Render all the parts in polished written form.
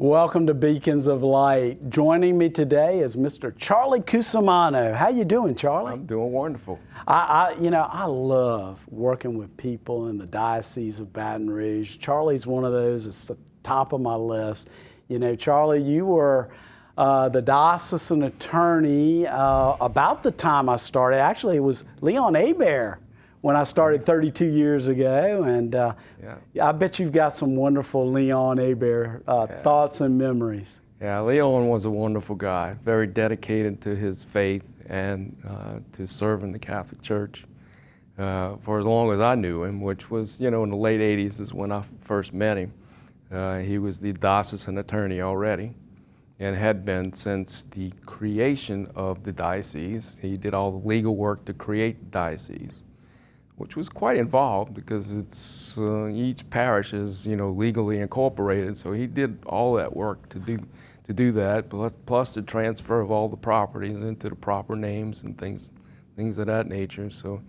Welcome to Beacons of Light. Joining me today is Mr. Charlie Cusimano. How you doing, Charlie? I'm doing wonderful. I love working with people in the Diocese of Baton Rouge. Charlie's one of those that's the top of my list. You know, Charlie, you were the diocesan attorney about the time I started. Actually, it was Leon Hebert when I started 32 years ago, and I bet you've got some wonderful Leon Hebert thoughts and memories. Yeah, Leon was a wonderful guy, very dedicated to his faith and to serving the Catholic Church for as long as I knew him, which was, in the late 80s is when I first met him. He was the diocesan attorney already and had been since the creation of the diocese. He did all the legal work to create the diocese, which was quite involved because it's each parish is legally incorporated. So he did all that work to do that, plus the transfer of all the properties into the proper names and things of that nature. So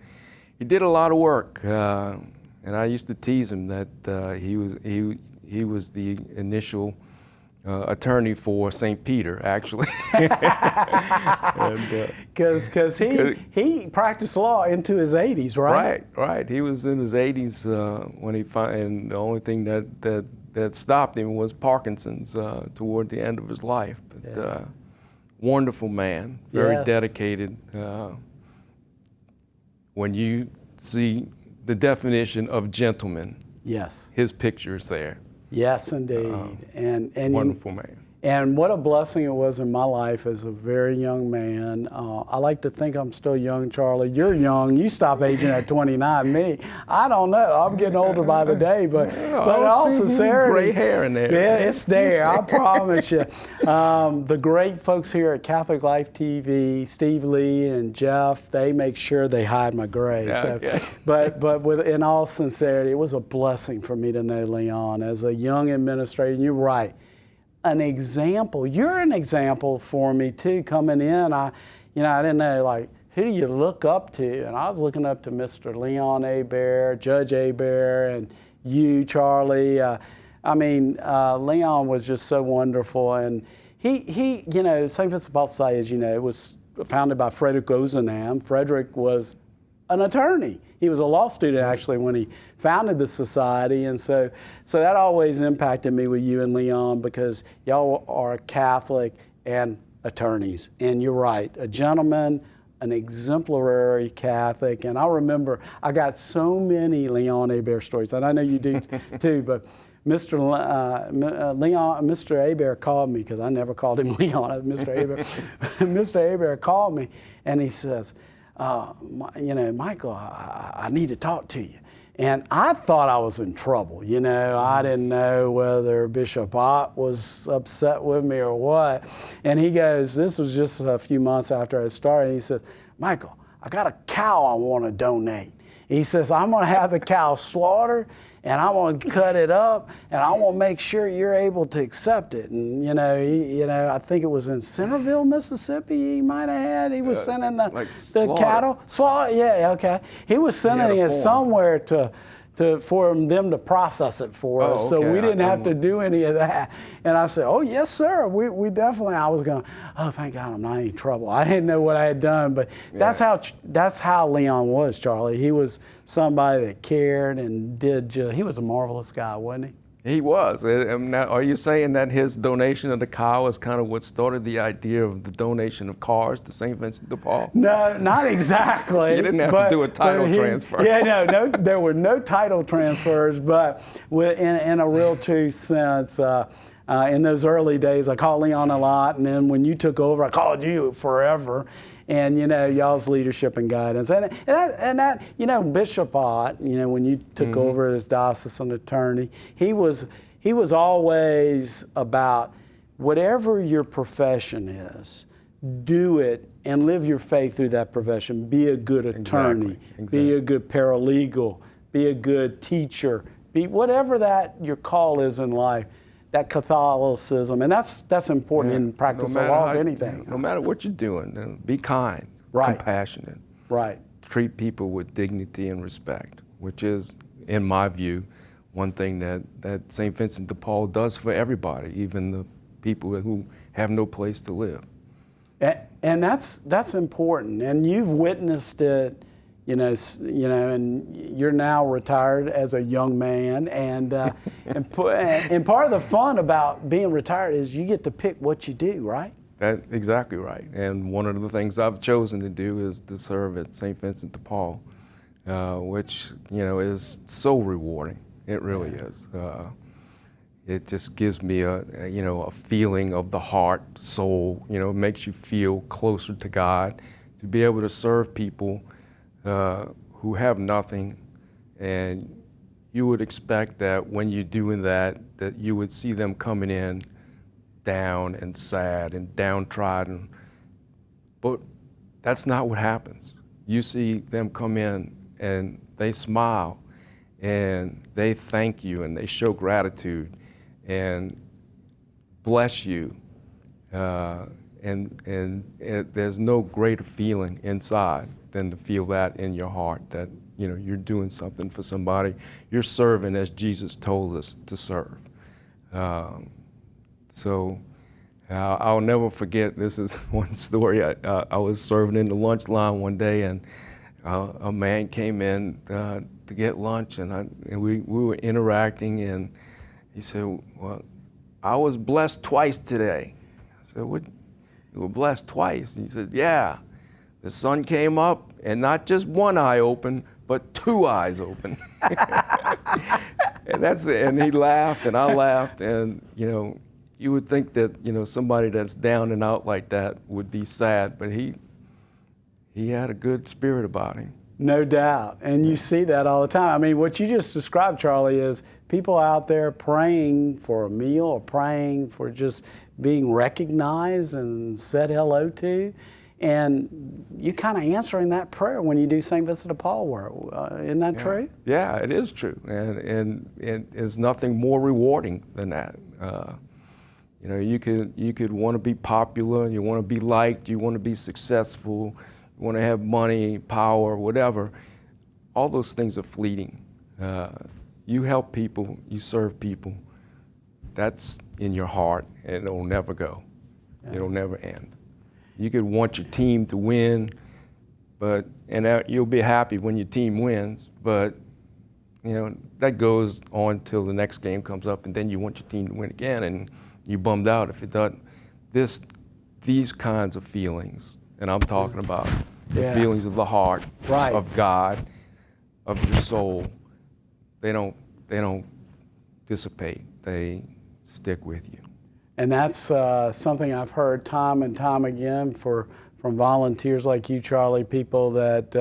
he did a lot of work, and I used to tease him that he was the initial attorney for St. Peter, actually. Because he practiced law into his 80s, right? Right. He was in his 80s when and the only thing that stopped him was Parkinson's toward the end of his life. But wonderful man, very dedicated. When you see the definition of gentleman, his picture is there. Yes, indeed. And wonderful man. And what a blessing it was in my life as a very young man. I like to think I'm still young, Charlie. You're young. You stop aging at 29. Me, I don't know. I'm getting older by the day, but in all sincerity, gray hair in there. Yeah, it's there. I promise you. The great folks here at Catholic Life TV, Steve Lee and Jeff, they make sure they hide my gray. But in all sincerity, it was a blessing for me to know Leon as a young administrator. And you're right. An example. You're an example for me too. Coming in, I didn't know who do you look up to, and I was looking up to Mr. Leon Hebert, Judge Hebert, and you, Charlie. Leon was just so wonderful, and he St. Vincent Paul Society, it was founded by Frederick Ozanam. Frederick was an attorney. He was a law student actually when he founded the society, and so that always impacted me with you and Leon because y'all are Catholic and attorneys. And you're right, a gentleman, an exemplary Catholic. And I remember I got so many Leon Hebert stories, and I know you do too, but Mr. Hebert called me, because I never called him Leon, Mr. Hebert. Mr. Hebert called me and he says, Michael, I need to talk to you. And I thought I was in trouble. I didn't know whether Bishop Ott was upset with me or what. And he goes, this was just a few months after I started. He said, Michael, I got a cow I want to donate. He says, I'm going to have the cow slaughtered, and I want to cut it up, and I want to make sure you're able to accept it. And I think it was in Centerville, Mississippi. He might have had. He was sending the cattle slaughter. Yeah, okay. He was sending it somewhere for them to process it for us, so we didn't have to do any of that. And I said, oh, yes, sir, we definitely, I was going, oh, thank God I'm not in any trouble. I didn't know what I had done, but that's how Leon was, Charlie. He was somebody that cared and he was a marvelous guy, wasn't he? He was. Now, are you saying that his donation of the cow is kind of what started the idea of the donation of cars to St. Vincent de Paul? No, not exactly. You didn't have to do a title transfer. No, there were no title transfers, but in a real true sense, in those early days, I called Leon a lot, and then when you took over, I called you forever. And y'all's leadership and guidance, and that Bishop Ott, when you took over as diocesan attorney, he was always about whatever your profession is, do it and live your faith through that profession. Be a good attorney, Exactly. Be a good paralegal, be a good teacher, be whatever that your call is in life. That Catholicism, and that's important in practice of law of anything. No matter what you're doing, be kind, compassionate. Right. Treat people with dignity and respect, which is, in my view, one thing that St. Vincent de Paul does for everybody, even the people who have no place to live. And that's important. And you've witnessed it, and you're now retired as a young man. And part of the fun about being retired is you get to pick what you do, right? That's exactly right. And one of the things I've chosen to do is to serve at St. Vincent de Paul, which is so rewarding. It really is. It just gives me a feeling of the heart, soul. It makes you feel closer to God, to be able to serve people who have nothing, and you would expect that when you're doing that you would see them coming in down and sad and downtrodden, but that's not what happens. You see them come in and they smile and they thank you and they show gratitude and bless you, and there's no greater feeling inside than to feel that in your heart, that you're doing something for somebody. You're serving as Jesus told us to serve. So I'll never forget, this is one story. I was serving in the lunch line one day, and a man came in to get lunch, and we were interacting, and he said, "Well, I was blessed twice today." I said, "What? You were blessed twice?" He said, "Yeah. The sun came up, and not just one eye open, but two eyes open." And that's it. And he laughed, and I laughed, and you would think that somebody that's down and out like that would be sad, but he had a good spirit about him. No doubt. And you see that all the time. I mean, what you just described, Charlie, is people out there praying for a meal or praying for just being recognized and said hello to. And you kind of answering that prayer when you do St. Vincent de Paul work. Isn't that true? Yeah, it is true. And it's nothing more rewarding than that. You could want to be popular, you want to be liked, you want to be successful, you want to have money, power, whatever. All those things are fleeting. You help people, you serve people. That's in your heart, and it'll never go. Yeah. It'll never end. You could want your team to win, and you'll be happy when your team wins, but that goes on till the next game comes up, and then you want your team to win again, and you're bummed out if it doesn't. These kinds of feelings, and I'm talking about the feelings of the heart, right, of God, of your soul, they don't dissipate. They stick with you. And that's something I've heard time and time again from volunteers like you, Charlie, people that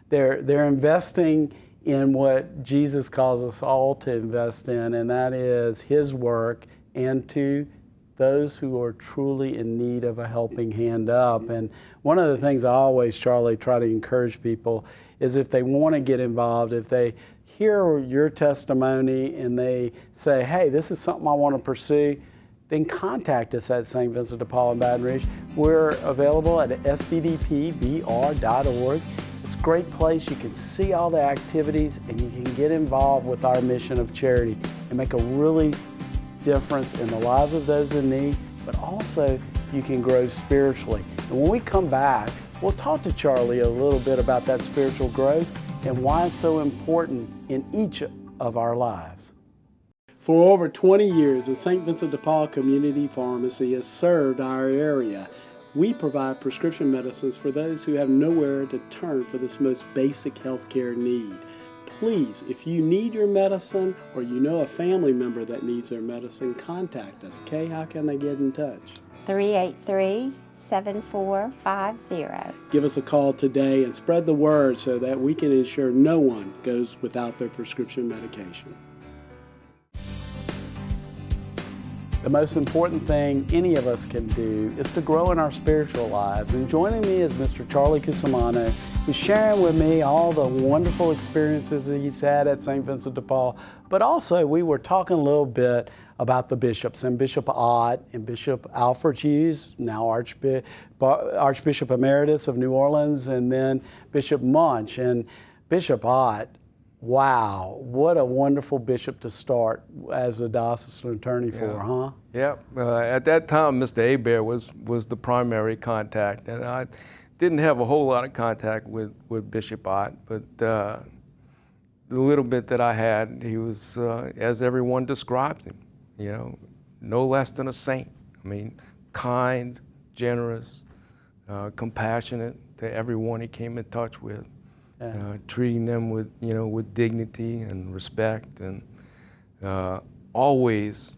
they're investing in what Jesus calls us all to invest in, and that is His work, and to those who are truly in need of a helping hand up. And one of the things I always, Charlie, try to encourage people is if they want to get involved, if they hear your testimony and they say, hey, this is something I want to pursue, then contact us at St. Vincent de Paul in Baton Rouge. We're available at svdpbr.org. It's a great place. You can see all the activities and you can get involved with our mission of charity and make a really difference in the lives of those in need, but also you can grow spiritually. And when we come back, we'll talk to Charlie a little bit about that spiritual growth and why it's so important in each of our lives. For over 20 years, the St. Vincent de Paul Community Pharmacy has served our area. We provide prescription medicines for those who have nowhere to turn for this most basic healthcare need. Please, if you need your medicine or you know a family member that needs their medicine, contact us. Kay, how can they get in touch? 383-7450. Give us a call today and spread the word so that we can ensure no one goes without their prescription medication. The most important thing any of us can do is to grow in our spiritual lives. And joining me is Mr. Charlie Cusimano, who's sharing with me all the wonderful experiences that he's had at St. Vincent de Paul. But also, we were talking a little bit about the bishops, and Bishop Ott and Bishop Alfred Hughes, now Archbishop Emeritus of New Orleans, and then Bishop Munch. And Bishop Ott, Wow, what a wonderful bishop to start as a diocesan attorney for, huh? Yep. At that time, Mr. Hebert was the primary contact, and I didn't have a whole lot of contact with Bishop Ott, but the little bit that I had, he was, as everyone describes him, no less than a saint. I mean, kind, generous, compassionate to everyone he came in touch with. Treating them with dignity and respect, and always,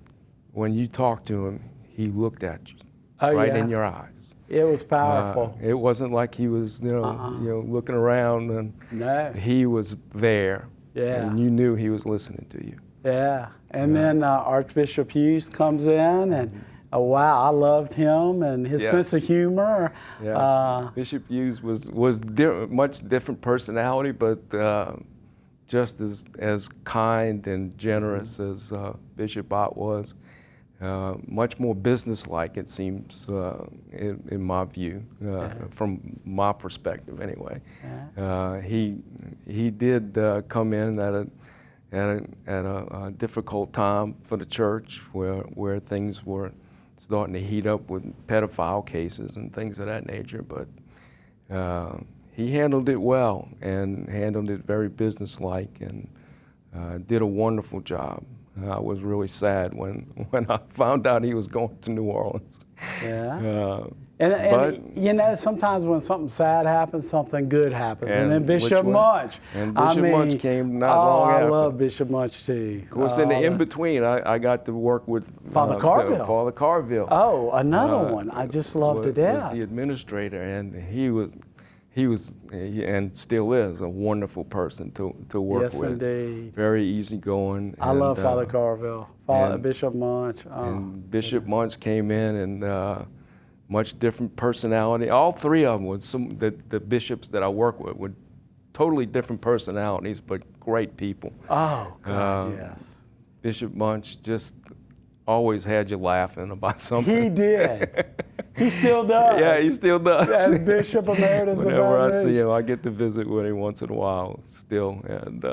when you talked to him, he looked at you in your eyes. It was powerful. It wasn't like he was, looking around, and no. He was there, and you knew he was listening to you. Yeah, and then Archbishop Hughes comes in, and wow, I loved him and his sense of humor. Yes, Bishop Hughes was much different personality, but just as kind and generous as Bishop Ott was. Much more businesslike, it seems, in my view, from my perspective anyway. He did come in at a difficult time for the church, where things were starting to heat up with pedophile cases and things of that nature, but he handled it well and handled it very businesslike, and did a wonderful job. I was really sad when I found out he was going to New Orleans. Yeah. And sometimes when something sad happens, something good happens. And then Bishop Munch. And Bishop Munch came not long after. I love Bishop Munch too. Of course, in the in-between, I got to work with Father Carville. Father Carville. Oh, another one I just loved to death. Was the administrator, and he was and still is a wonderful person to work with. Yes, indeed. Very easygoing. I love Father Carville. Bishop Munch. And Bishop Munch came in, and much different personality. All three of them were the bishops that I work with were totally different personalities, but great people. Oh, God, yes. Bishop Munch just always had you laughing about something. He did. He still does. Yeah, he still does. As Bishop Emeritus of Whenever I see him, I get to visit with him once in a while still, and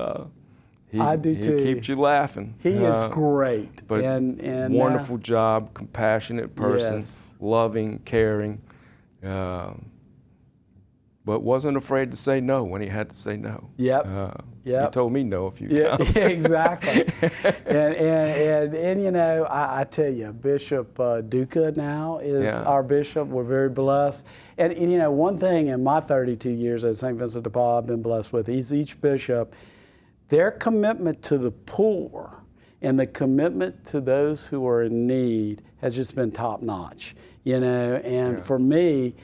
I do too. He keeps you laughing. He is great. But and wonderful job, compassionate person, loving, caring, but wasn't afraid to say no when he had to say no. Yep. He told me no a few times. Yeah, exactly. and I tell you, Bishop Duca now is our bishop. We're very blessed. And one thing in my 32 years at St. Vincent de Paul I've been blessed with is each bishop, their commitment to the poor and the commitment to those who are in need has just been top notch. And for me,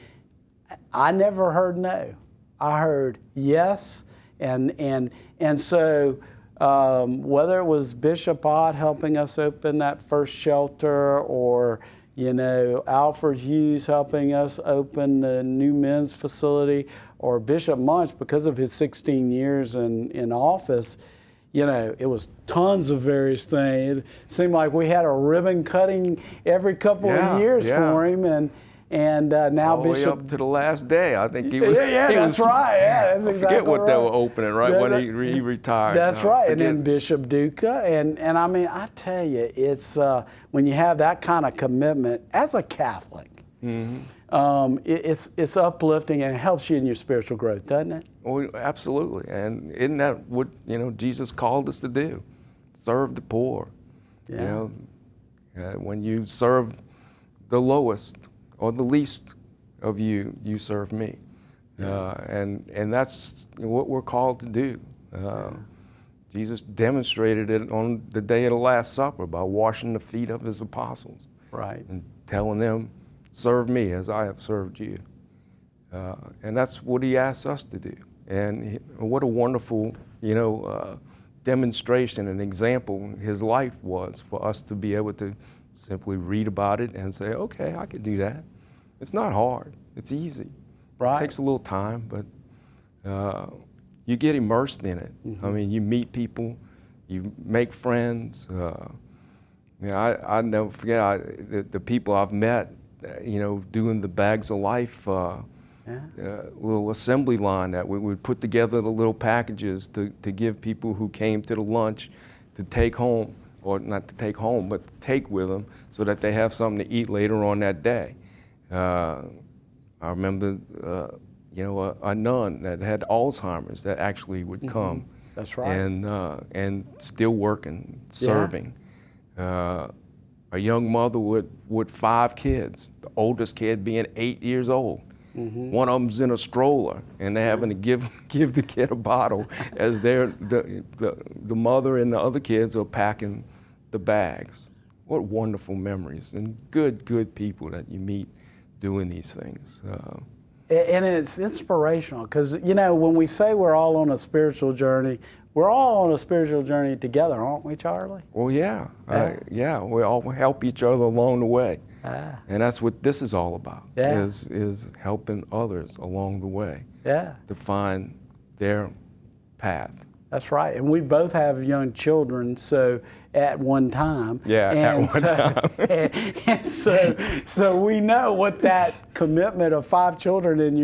I never heard no. I heard yes, and so whether it was Bishop Ott helping us open that first shelter, or Alfred Hughes helping us open the new men's facility, or Bishop Munch, because of his 16 years in office, it was tons of various things. It seemed like we had a ribbon cutting every couple of years for him, and now all Bishop the way up to the last day, I think he was. That's right. Yeah, that's exactly I forget what right. they were opening when he retired. That's right. And then Bishop Duca, and I mean, I tell you, it's when you have that kind of commitment as a Catholic, it's uplifting and it helps you in your spiritual growth, doesn't it? Oh, absolutely. And isn't that what Jesus called us to do? Serve the poor. Yeah. When you serve the lowest or the least of you, you serve me. Yes. And that's what we're called to do. Jesus demonstrated it on the day of the Last Supper by washing the feet of his apostles. Right. And telling them, serve me as I have served you. And that's what he asks us to do. And what a wonderful, demonstration and example his life was for us to be able to simply read about it and say, okay, I could do that. It's not hard. It's easy. Right. It takes a little time, but you get immersed in it. I mean, you meet people, you make friends. I never forget the people I've met, doing the Bags of Life little assembly line that we would put together the little packages to give people who came to the lunch to take home, or not to take home, but to take with them so that they have something to eat later on that day. I remember, a nun that had Alzheimer's that actually would come. That's right. And still working, serving. A young mother with 5 kids, the oldest kid being 8 years old. One of them's in a stroller, and they're having to give the kid a bottle as the mother and the other kids are packing the bags. What wonderful memories, and good people that you meet doing these things. And it's inspirational because, when we say we're all on a spiritual journey, we're all on a spiritual journey together, aren't we, Charlie? Well, yeah. We all help each other along the way. And that's what this is all about, is helping others along the way to find their path. That's right. And we both have young children, so at one time. And so we know what that commitment of 5 children and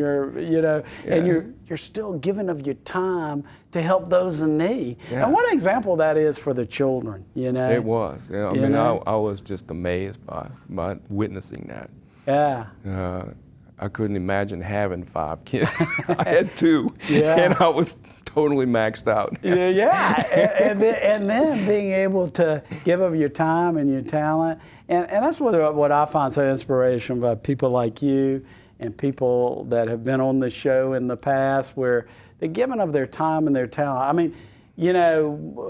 and you're still giving of your time to help those in need. And what an example that is for the children, It was. I was just amazed by witnessing that. Yeah. I couldn't imagine having 5 kids. I had 2, Yeah. and I was totally maxed out. And then being able to give of your time and your talent, and that's what I find so inspirational about people like you and people that have been on the show in the past, where they're giving of their time and their talent. I mean,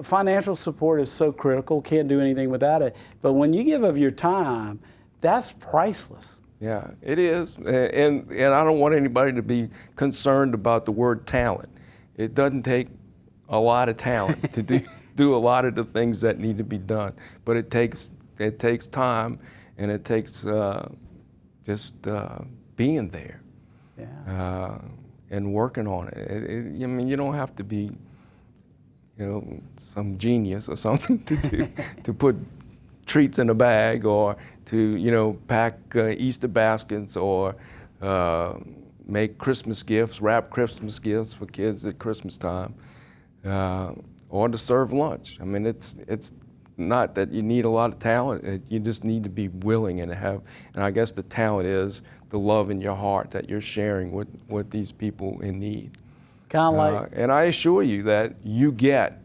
financial support is so critical, can't do anything without it, but when you give of your time, that's priceless. Yeah, it is, and I don't want anybody to be concerned about the word talent. It doesn't take a lot of talent to do a lot of the things that need to be done, but it takes time, and it takes just being there, and working on it. You don't have to be, some genius or something to put treats in a bag, or to pack Easter baskets, or make Christmas gifts, wrap Christmas gifts for kids at Christmas time, or to serve lunch. I mean, it's not that you need a lot of talent. You just need to be willing and I guess the talent is the love in your heart that you're sharing with these people in need. Kind of like. And I assure you that you get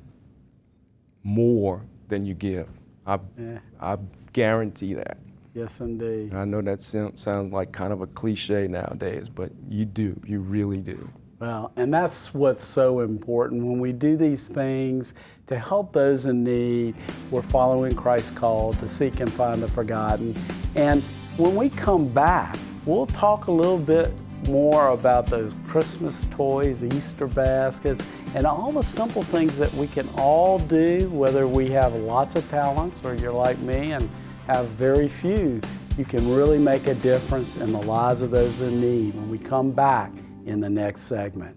more than you give. I guarantee that. Yes, indeed. I know that sounds like kind of a cliche nowadays, but you do. You really do. Well, and that's what's so important. When we do these things to help those in need, we're following Christ's call to seek and find the forgotten. And when we come back, we'll talk a little bit more about those Christmas toys, Easter baskets, and all the simple things that we can all do, whether we have lots of talents or you're like me and have very few. You can really make a difference in the lives of those in need when we come back in the next segment.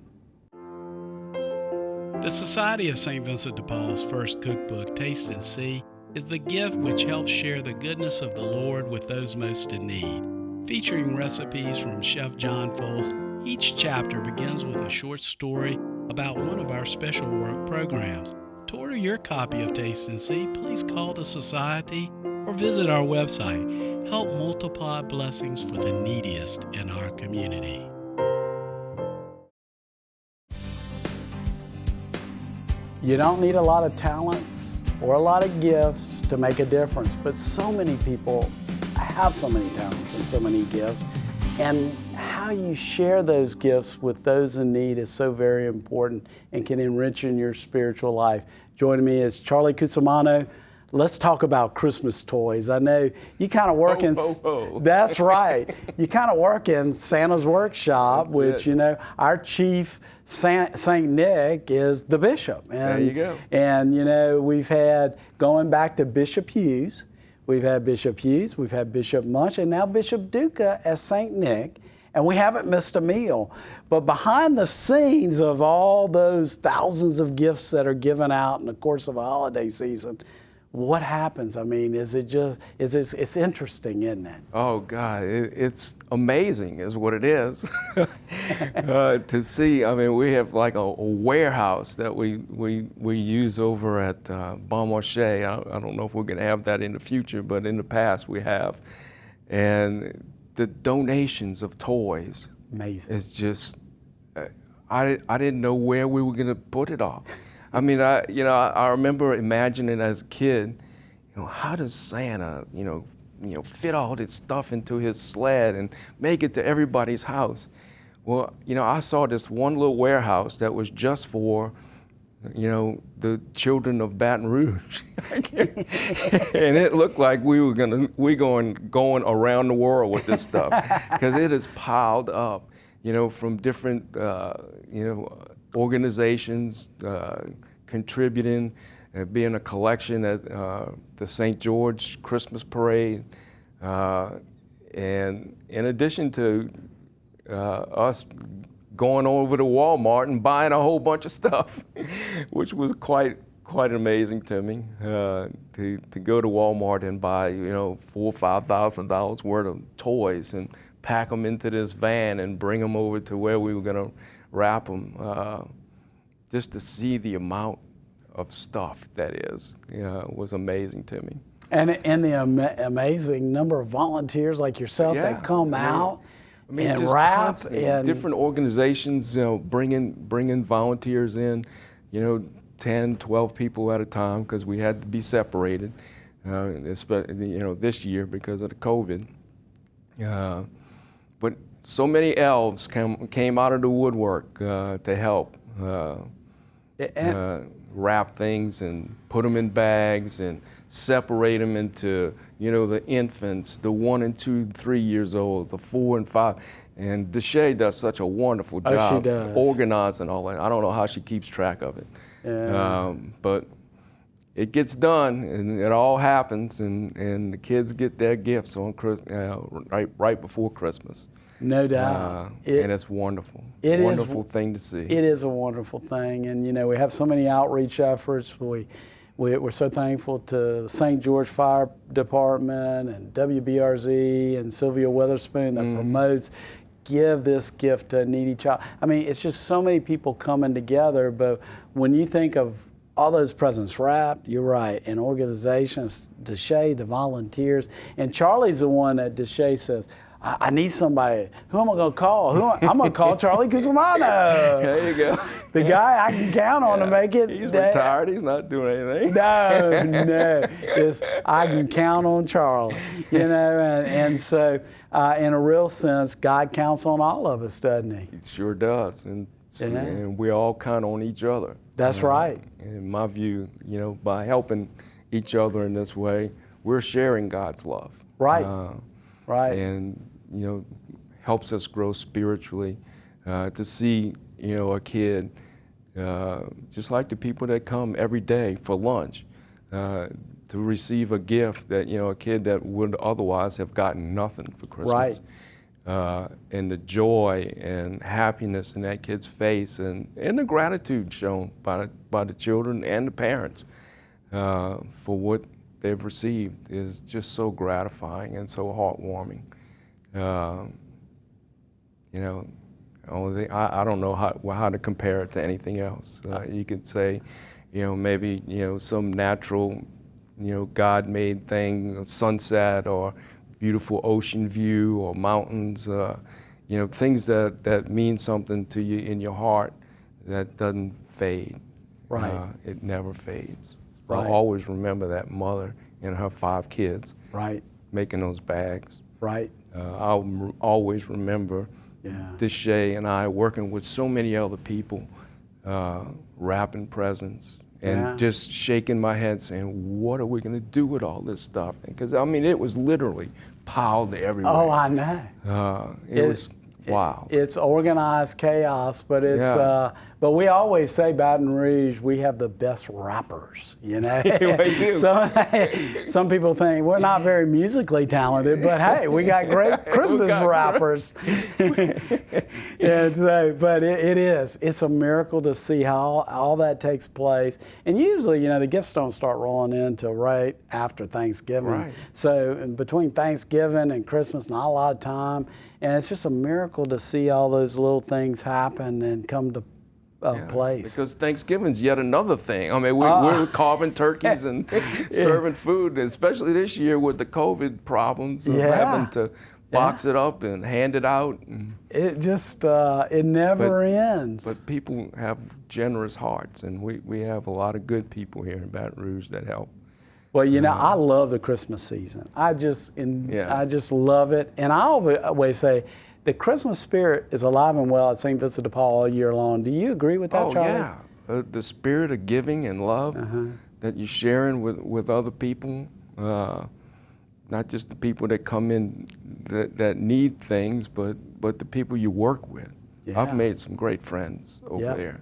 The Society of St. Vincent de Paul's first cookbook, Taste and See, is the gift which helps share the goodness of the Lord with those most in need. Featuring recipes from Chef John Foles, each chapter begins with a short story about one of our special work programs. To order your copy of Taste and See, please call the Society or visit our website. Help multiply blessings for the neediest in our community. You don't need a lot of talents or a lot of gifts to make a difference, but so many people have so many talents and so many gifts, and how you share those gifts with those in need is so very important and can enrich in your spiritual life. Joining me is Charlie Cusimano. Let's talk about Christmas toys. I know you kind of work That's right. You kind of work in Santa's workshop, which, our chief, Saint Nick, is the bishop. And, there you go. And, we've had, going back to Bishop Hughes, we've had Bishop Munch, and now Bishop Duca as Saint Nick, and we haven't missed a meal. But behind the scenes of all those thousands of gifts that are given out in the course of a holiday season, what happens? I mean, is it just, it's interesting, isn't it? Oh God, it's amazing is what it is. To see, I mean, we have like a warehouse that we use over at Bon Marché. I don't know if we're gonna have that in the future, but in the past we have. And the donations of toys. Amazing. Is just, I didn't know where we were gonna put it all. I mean, I remember imagining as a kid, how does Santa, fit all this stuff into his sled and make it to everybody's house? Well, I saw this one little warehouse that was just for, the children of Baton Rouge, and it looked like we were going around the world with this stuff, because it is piled up, from different, organizations contributing, being a collection at the St. George Christmas Parade. And in addition to us going over to Walmart and buying a whole bunch of stuff, which was quite amazing to me, to go to Walmart and buy, $4,000 or $5,000 worth of toys and pack them into this van and bring them over to where we were going to wrap them. Just to see the amount of stuff that is, was amazing to me. And the amazing number of volunteers like yourself that come out and just wrap, and different organizations, bringing volunteers in, 10, 12 people at a time, because we had to be separated, especially, this year because of the COVID. But so many elves came out of the woodwork to help wrap things and put them in bags and separate them into, the infants, the 1 and 2, 3 years old, the 4 and 5. And Deshay does such a wonderful job organizing all that. I don't know how she keeps track of it. Yeah. But it gets done, and it all happens, and the kids get their gifts on right before Christmas. No doubt. And it's wonderful. It wonderful thing to see. It is a wonderful thing. And, we have so many outreach efforts. We're so thankful to the St. George Fire Department and WBRZ and Sylvia Witherspoon that promotes give this gift to a needy child. I mean, it's just so many people coming together. But when you think of all those presents wrapped, you're right, and organizations, Deshay, the volunteers, and Charlie's the one that Deshay says, I need somebody. Who am I going to call? I'm going to call Charlie Cusimano. There you go. The guy I can count on to make it. He's retired. He's not doing anything. No. I can count on Charlie. And so in a real sense, God counts on all of us, doesn't He? He sure does. And we all count on each other. That's right. In my view, by helping each other in this way, we're sharing God's love. Right. Right. And, helps us grow spiritually, to see, a kid, just like the people that come every day for lunch, to receive a gift that, a kid that would otherwise have gotten nothing for Christmas. Right. And the joy and happiness in that kid's face, and the gratitude shown by the children and the parents for what they've received is just so gratifying and so heartwarming. Only thing, I don't know how to compare it to anything else. You could say, maybe some natural, God-made thing, sunset or beautiful ocean view or mountains, things that mean something to you in your heart that doesn't fade. Right. It never fades. Right. I'll always remember that mother and her 5 kids. Right. Making those bags. Right. I'll always remember Deshay and I working with so many other people, wrapping presents and just shaking my head saying, what are we going to do with all this stuff? Because, it was literally piled everywhere. Oh, I know. It was wow. It's organized chaos, but it's but we always say Baton Rouge, we have the best rappers, We do. Some people think we're not very musically talented, but hey, we got great Christmas rappers. And so, but it is. It's a miracle to see how all that takes place. And usually, you know, the gifts don't start rolling in until right after Thanksgiving. Right. So between Thanksgiving and Christmas, not a lot of time. And it's just a miracle to see all those little things happen and come to place. Because Thanksgiving's yet another thing. I mean, we're carving turkeys and serving food, especially this year with the COVID problems of having to box it up and hand it out. It just, it never ends. But people have generous hearts, and we have a lot of good people here in Baton Rouge that help. Well, you know, I love the Christmas season. I just love it. And I always say, the Christmas spirit is alive and well at St. Vincent de Paul all year long. Do you agree with that, Charlie? Oh, yeah. The spirit of giving and love that you're sharing with other people, not just the people that come in that need things, but the people you work with. Yeah. I've made some great friends over there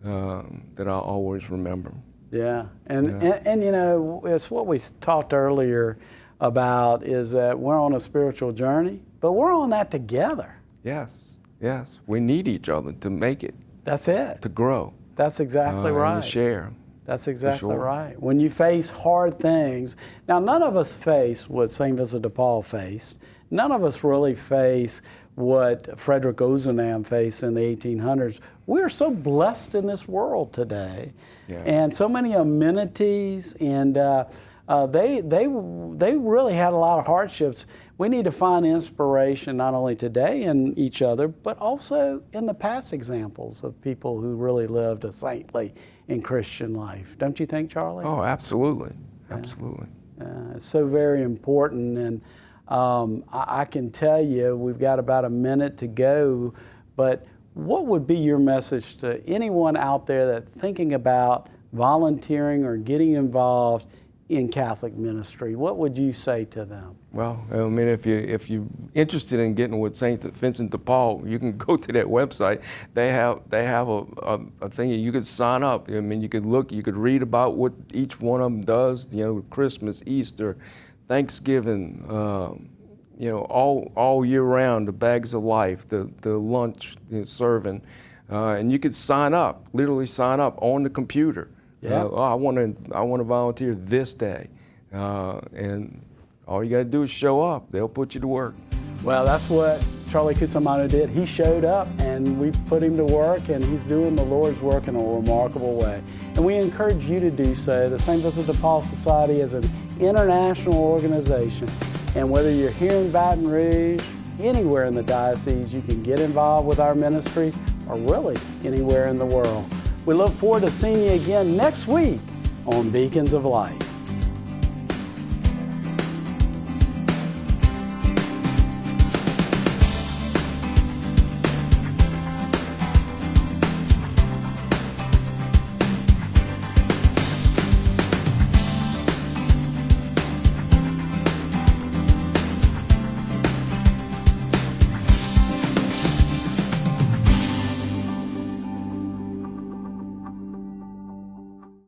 that I'll always remember. Yeah, and you know, it's what we talked earlier about, is that we're on a spiritual journey, but we're on that together. Yes, yes. We need each other to make it. That's it. To grow. That's exactly right. And to share. That's exactly right. When you face hard things, now none of us face what St. Vincent de Paul faced. None of us really face what Frederick Ozanam faced in the 1800s. We're so blessed in this world today, and so many amenities, and they really had a lot of hardships. We need to find inspiration not only today in each other, but also in the past examples of people who really lived a saintly and Christian life. Don't you think, Charlie? Oh, absolutely, absolutely. It's so very important, and I can tell you we've got about a minute to go, but what would be your message to anyone out there that's thinking about volunteering or getting involved in Catholic ministry? What would you say to them? Well, I mean, if you're interested in getting with St. Vincent de Paul, you can go to their website. They have a thing you could sign up. I mean, you could look, you could read about what each one of them does. You know, Christmas, Easter, Thanksgiving. You know, all year round, the bags of life, the lunch serving, and you could sign up, literally sign up on the computer. Yeah. I want to volunteer this day, and all you got to do is show up. They'll put you to work. Well, that's what Charlie Cusimano did. He showed up, and we put him to work, and he's doing the Lord's work in a remarkable way. And we encourage you to do so. The St. Vincent de Paul Society is an international organization, and whether you're here in Baton Rouge, anywhere in the diocese, you can get involved with our ministries, or really anywhere in the world. We look forward to seeing you again next week on Beacons of Light.